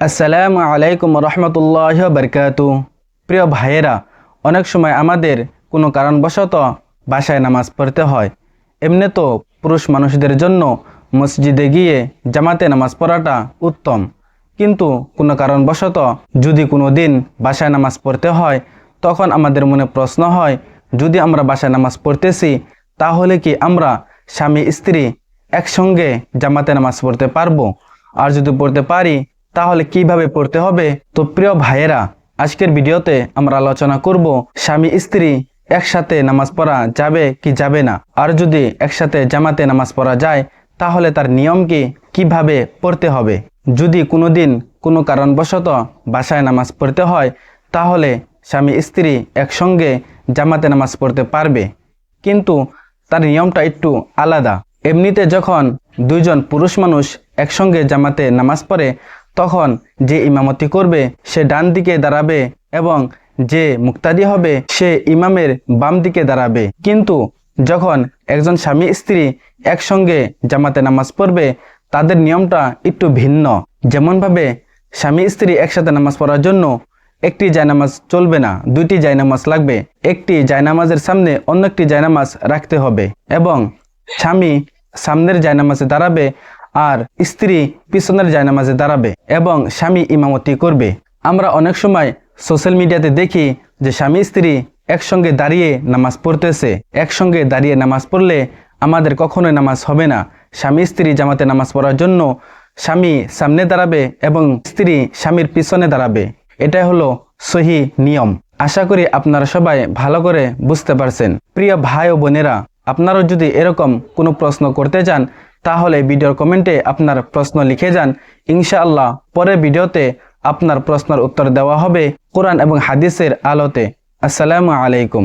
আসসালামু আলাইকুম রহমতুল্লাহ বারকাতু। প্রিয় ভাইয়েরা, অনেক সময় আমাদের কোনো কারণবশত বাসায় নামাজ পড়তে হয়। এমনি তো পুরুষ মানুষদের জন্য মসজিদে গিয়ে জামাতে নামাজ পড়াটা উত্তম, কিন্তু কোনো কারণবশত যদি কোনো দিন বাসায় নামাজ পড়তে হয়, তখন আমাদের মনে প্রশ্ন হয়, যদি আমরা বাসায় নামাজ পড়তেছি তাহলে কি আমরা স্বামী স্ত্রী একসঙ্গে জামাতে নামাজ পড়তে পারবো? আর যদি পড়তে পারি তাহলে কিভাবে পড়তে হবে? তো প্রিয় ভাইয়েরা, আজকের ভিডিওতে আমরা আলোচনা করব স্বামী স্ত্রী একসাথে নামাজ পড়া যাবে কি যাবে না, আর যদি একসাথে জামাতে নামাজ পড়া যায় তাহলে তার নিয়ম কি, কিভাবে পড়তে হবে। যদি কোনোদিন কোনো কারণবশত বাসায় নামাজ পড়তে হয় তাহলে স্বামী স্ত্রী একসঙ্গে জামাতে নামাজ পড়তে পারবে, কিন্তু তার নিয়মটা একটু আলাদা। এমনিতে যখন দুইজন পুরুষ মানুষ একসঙ্গে জামাতে নামাজ পড়ে তখন যে ইমামতি করবে সে ডান দিকে দাঁড়াবে এবং যে মুক্তাদি হবে সে ইমামের বাম দিকে দাঁড়াবে। কিন্তু যখন একজন স্বামী স্ত্রী একসঙ্গে জামাতে নামাজ পড়বে তাদের নিয়মটা একটু ভিন্ন। যেমনভাবে স্বামী স্ত্রী একসাথে নামাজ পড়ার জন্য একটি জায়নামাজ চলবে না, দুইটি জায়নামাজ লাগবে। একটি জায়নামাজের সামনে অন্য একটি জায়নামাজ রাখতে হবে এবং স্বামী সামনের জায়নামাজে দাঁড়াবে আর স্ত্রী পিছনের জায়নামাজে দাঁড়াবে এবং স্বামী ইমামতি করবে। আমরা অনেক সময় সোশ্যাল মিডিয়াতে দেখি যে স্বামী স্ত্রী একসঙ্গে দাঁড়িয়ে নামাজ পড়তেছে। একসঙ্গে দাঁড়িয়ে নামাজ পড়লে আমাদের কখনোই নামাজ হবে না। স্বামী স্ত্রী জামাতে নামাজ পড়ার জন্য স্বামী সামনে দাঁড়াবে এবং স্ত্রী স্বামীর পিছনে দাঁড়াবে। এটাই হলো সহি নিয়ম। আশা করি আপনারা সবাই ভালো করে বুঝতে পারছেন। প্রিয় ভাই ও বোনেরা, আপনারাও যদি এরকম কোনো প্রশ্ন করতে চান তাহলে ভিডিওর কমেন্টে আপনার প্রশ্ন লিখে যান। ইনশাআল্লাহ পরের ভিডিওতে আপনার প্রশ্নের উত্তর দেওয়া হবে কোরআন এবং হাদিসের আলোতে। আসসালামু আলাইকুম।